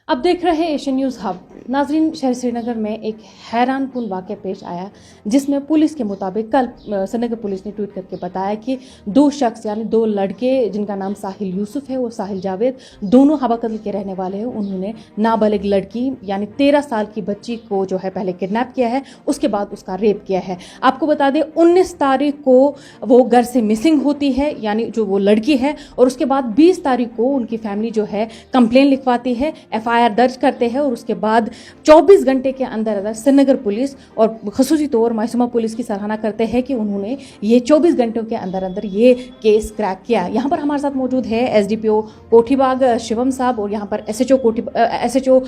अब देख रहे हैं एशियन न्यूज़ हब। नाजरीन, शहर श्रीनगर में एक हैरानकुन वाक़या पेश आया जिसमें पुलिस के मुताबिक कल श्रीनगर पुलिस ने ट्वीट करके बताया कि दो शख्स यानी दो लड़के जिनका नाम साहिल यूसुफ है और साहिल जावेद, दोनों हवा कदल के रहने वाले हैं। उन्होंने नाबालिग लड़की यानी 13 साल की बच्ची को जो है पहले किडनैप किया है, उसके बाद उसका रेप किया है। आपको बता दें 19 तारीख को वो घर से मिसिंग होती है यानी जो वो लड़की है, और उसके बाद 20 तारीख को उनकी फैमिली जो है कंप्लेन लिखवाती है, FIR दर्ज करते हैं, और उसके बाद 24 घंटे के अंदर अंदर श्रीनगर पुलिस और खसूसी तौर मासूमा पुलिस की सराहना करते हैं कि उन्होंने ये 24 घंटों के अंदर अंदर ये केस क्रैक किया। यहाँ पर हमारे साथ मौजूद है SDPO कोठीबाग शिवम साहब और यहाँ पर SHO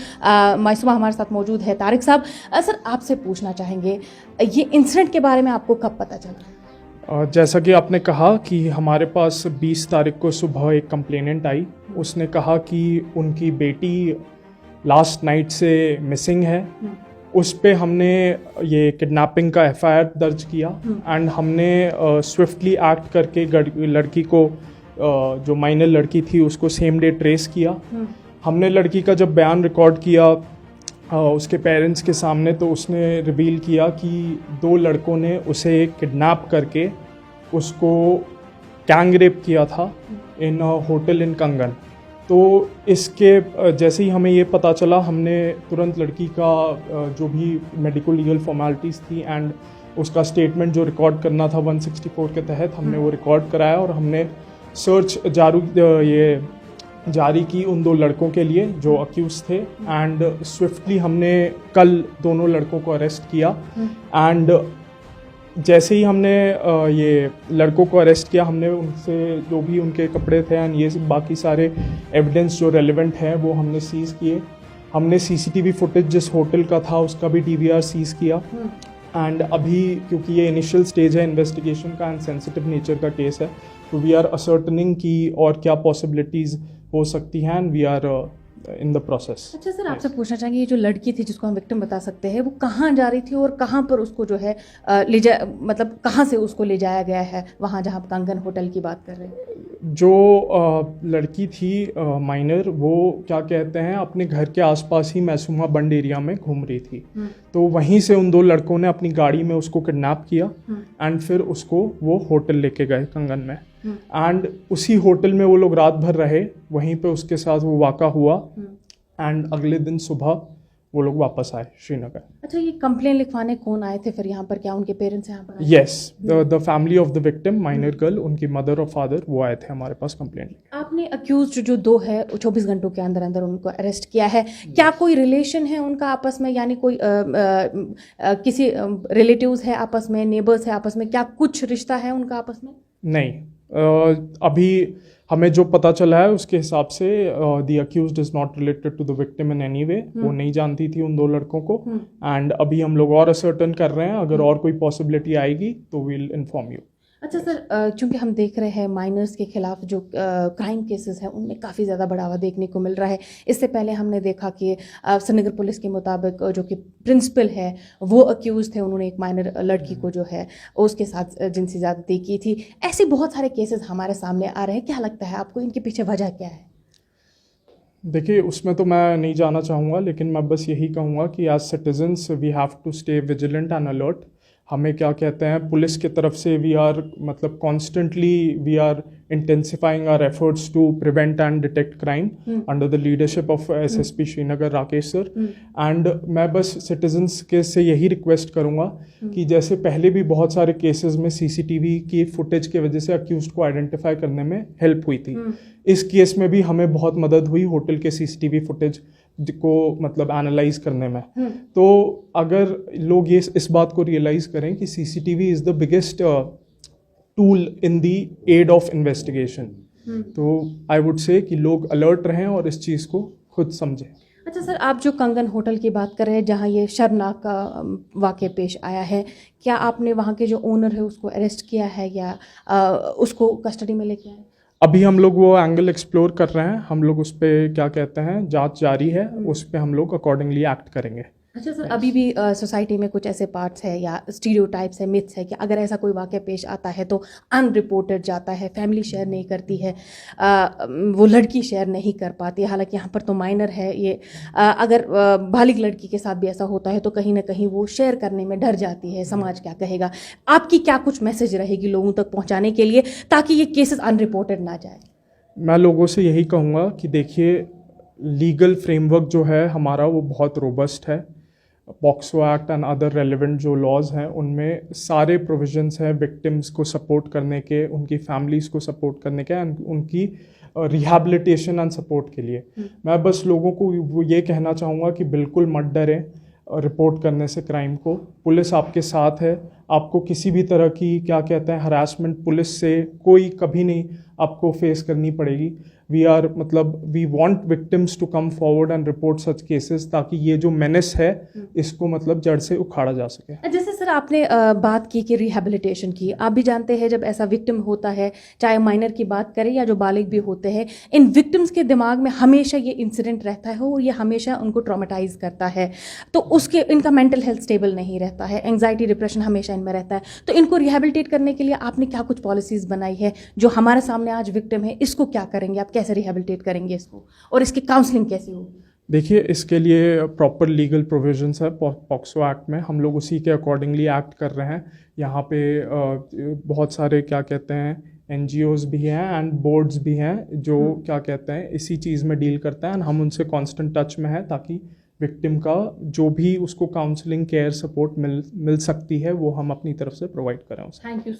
मासूमा हमारे साथ मौजूद है तारिक साहब। सर, आपसे पूछना चाहेंगे ये इंसिडेंट के बारे में आपको कब पता चला? जैसा कि आपने कहा कि हमारे पास 20 तारीख को सुबह एक कंप्लेनेंट आई। उसने कहा कि उनकी बेटी लास्ट नाइट से मिसिंग है। उस पे हमने ये किडनैपिंग का FIR दर्ज किया एंड हमने स्विफ्टली एक्ट करके लड़की को जो माइनर लड़की थी उसको सेम डे ट्रेस किया। हमने लड़की का जब बयान रिकॉर्ड किया उसके पेरेंट्स के सामने, तो उसने रिवील किया कि दो लड़कों ने उसे किडनैप करके उसको गैंग रेप किया था इन होटल इन कंगन। तो इसके जैसे ही हमें ये पता चला, हमने तुरंत लड़की का जो भी मेडिकल लीगल फॉर्मेलिटीज़ थी एंड उसका स्टेटमेंट जो रिकॉर्ड करना था 164 के तहत हमने वो रिकॉर्ड कराया और हमने सर्च जारी की उन दो लड़कों के लिए जो अक्यूज थे। एंड स्विफ्टली हमने कल दोनों लड़कों को अरेस्ट किया। एंड जैसे ही हमने ये लड़कों को अरेस्ट किया, हमने उनसे जो भी उनके कपड़े थे एंड ये बाकी सारे एविडेंस जो रेलेवेंट हैं वो हमने सीज़ किए। हमने CCTV फुटेज जिस होटल का था उसका भी DVR सीज़ किया। एंड अभी क्योंकि ये इनिशियल स्टेज है इन्वेस्टिगेशन का एंड सेंसिटिव नेचर का केस है, तो वी आर असर्टनिंग की और क्या पॉसिबिलिटीज़ हो सकती हैं and we are in the process. अच्छा सर, आपसे पूछना चाहेंगे ये जो लड़की थी जिसको हम विक्टिम बता सकते हैं, वो कहाँ जा रही थी और कहाँ पर उसको जो है मतलब कहाँ से उसको ले जाया गया है वहाँ जहाँ कंगन होटल की बात कर रहे हैं? जो लड़की थी माइनर, वो क्या कहते हैं अपने घर के आसपास ही मैसूमा बंड एरिया में घूम रही थी। तो वहीं से उन दो लड़कों ने अपनी गाड़ी में उसको किडनैप किया एंड फिर उसको वो होटल लेके गए कंगन में। एंड उसी होटल में वो लोग रात भर रहे, वहीं पे उसके साथ वो वाक़ा हुआ एंड अगले दिन सुबह वो लोग वापस आए श्रीनगर। अच्छा, ये कंप्लेन लिखवाने कौन आए थे फिर यहाँ पर? क्या उनके पेरेंट्स यहाँ पर? Yes, the family of the victim minor girl, उनकी मदर और फादर वो आए थे हमारे पास कंप्लेंट। आपने अक्यूज जो दो है 24 घंटों के अंदर अंदर उनको अरेस्ट किया है। क्या कोई रिलेशन है उनका आपस में, यानी कोई किसी रिलेटिव्स है आपस में, नेबर्स है आपस में, क्या कुछ रिश्ता है उनका आपस में? नहीं, अभी हमें जो पता चला है उसके हिसाब से the accused is not related to the victim in any way. वो नहीं जानती थी उन दो लड़कों को। एंड अभी हम लोग और असर्टन कर रहे हैं, अगर और कोई पॉसिबिलिटी आएगी तो विल इन्फॉर्म यू। अच्छा सर, चूंकि हम देख रहे हैं माइनर्स के खिलाफ जो क्राइम केसेस हैं उनमें काफ़ी ज़्यादा बढ़ावा देखने को मिल रहा है। इससे पहले हमने देखा कि श्रीनगर पुलिस के मुताबिक जो कि प्रिंसिपल है वो अक्यूज थे, उन्होंने एक माइनर लड़की को जो है उसके साथ जिनसी ज़्यादती की थी। ऐसे बहुत सारे केसेस हमारे सामने आ रहे हैं। क्या लगता है आपको इनके पीछे वजह क्या है? देखिए, उसमें तो मैं नहीं जाना चाहूँगा, लेकिन मैं बस यही कहूँगा कि as citizens we have to stay vigilant and alert. हमें क्या कहते हैं पुलिस की तरफ से वी आर मतलब constantly we are intensifying our efforts to prevent and detect crime under the leadership of SSP Srinagar Rakesh sir. And मैं बस सिटीजन्स के से यही रिक्वेस्ट करूँगा कि जैसे पहले भी बहुत सारे केसेस में CCTV की फुटेज की वजह से अक्यूज्ड को आइडेंटिफाई करने में हेल्प हुई थी, इस केस में भी हमें बहुत मदद हुई होटल के CCTV फुटेज को मतलब एनालाइज करने में। तो अगर लोग ये इस बात को रियलाइज करें कि CCTV is the biggest tool in the aid of investigation, तो आई वुड से कि लोग अलर्ट रहें और इस चीज़ को खुद समझें। अच्छा सर, आप जो कंगन होटल की बात कर रहे हैं जहां ये शर्मनाक वाक़या पेश आया है, क्या आपने वहां के जो ओनर है उसको अरेस्ट किया है या उसको कस्टडी में लेके आए? अभी हम लोग वो एंगल एक्सप्लोर कर रहे हैं। हम लोग उस पर क्या कहते हैं जांच जारी है, उस पर हम लोग अकॉर्डिंगली एक्ट करेंगे। अच्छा सर, अभी भी सोसाइटी में कुछ ऐसे पार्ट्स है या स्टीरियोटाइप्स है, मिथ्स है कि अगर ऐसा कोई वाक़या पेश आता है तो अनरिपोर्टेड जाता है, फैमिली शेयर नहीं करती है, वो लड़की शेयर नहीं कर पाती। हालांकि यहाँ पर तो माइनर है ये, अगर बालिग लड़की के साथ भी ऐसा होता है तो कहीं ना कहीं वो शेयर करने में डर जाती है, समाज क्या कहेगा। आपकी क्या कुछ मैसेज रहेगी लोगों तक पहुँचाने के लिए ताकि ये केसेस अनरिपोर्टेड ना जाए? मैं लोगों से यही कहूँगा कि देखिए, लीगल फ्रेमवर्क जो है हमारा वो बहुत रोबस्ट है। POCSO act and other relevant जो लॉज हैं उनमें सारे प्रोविजंस हैं विक्टिम्स को सपोर्ट करने के, उनकी फैमिलीज़ को सपोर्ट करने के एंड उनकी रिहैबिलिटेशन एंड सपोर्ट के लिए। मैं बस लोगों को वो ये कहना चाहूँगा कि बिल्कुल मत डरें रिपोर्ट करने से क्राइम को। पुलिस आपके साथ है, आपको किसी भी तरह की क्या कहते हैं हरासमेंट पुलिस से कोई कभी नहीं आपको फेस करनी पड़ेगी। We want victims to come forward and report such cases ताकि ये जो मेनेस है इसको मतलब जड़ से उखाड़ा जा सके। जैसे सर आपने बात की कि रिहैबिलिटेशन की, आप भी जानते हैं जब ऐसा विक्टिम होता है, चाहे माइनर की बात करें या जो बालिग भी होते हैं, इन विक्टिम्स के दिमाग में हमेशा ये इंसिडेंट रहता है और ये हमेशा उनको ट्रॉमेटाइज करता है, तो उसके इनका मेंटल हेल्थ स्टेबल नहीं रहता है, एंग्जाइटी डिप्रेशन हमेशा इनमें रहता है। तो इनको रिहैबिलिटेट करने के लिए आपने क्या कुछ पॉलिसीज़ बनाई है? जो हमारे सामने आज विक्टिम है इसको क्या करेंगे आप, कैसे रिहैबिलिटेट करेंगे इसको, और इसकी काउंसलिंग कैसे होगी? देखिए, इसके लिए प्रॉपर लीगल प्रोविजंस है पॉक्सो एक्ट में, हम लोग उसी के अकॉर्डिंगली एक्ट कर रहे हैं। यहाँ पे बहुत सारे क्या कहते हैं NGOs भी हैं एंड बोर्ड्स भी हैं जो क्या कहते हैं इसी चीज़ में डील करते हैं एंड हम उनसे कांस्टेंट टच में हैं ताकि विक्टिम का जो भी उसको काउंसलिंग केयर सपोर्ट मिल सकती है वो हम अपनी तरफ से प्रोवाइड करें उसे। Thank you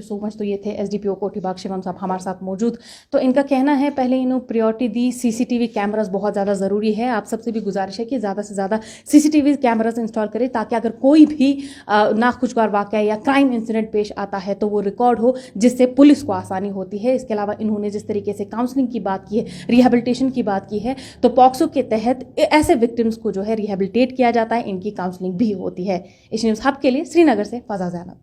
so much. तो ये थे SDPO कोटिबाग शिवम साहब हमारे साथ मौजूद। तो इनका कहना है पहले इन्होंने प्रायोरिटी दी, CCTV कैमरास बहुत ज़्यादा ज़रूरी है। आप सबसे भी गुजारिश है कि ज़्यादा से ज़्यादा CCTV कैमरास इंस्टॉल करें ताकि अगर कोई भी नाखुशगवार वाक़या या क्राइम इंसिडेंट पेश आता है तो वो रिकॉर्ड हो, जिससे पुलिस को आसानी होती है। इसके अलावा इन्होंने जिस तरीके से काउंसलिंग की बात की है, रिहैबिलिटेशन की बात की है, तो पॉक्सो के तहत ऐसे विक्टिम्स को जो है रिहैबिलिटेट किया जाता है, इनकी काउंसलिंग भी होती है। एशियन न्यूज़ हब के लिए श्रीनगर से फजा ज़ैनब।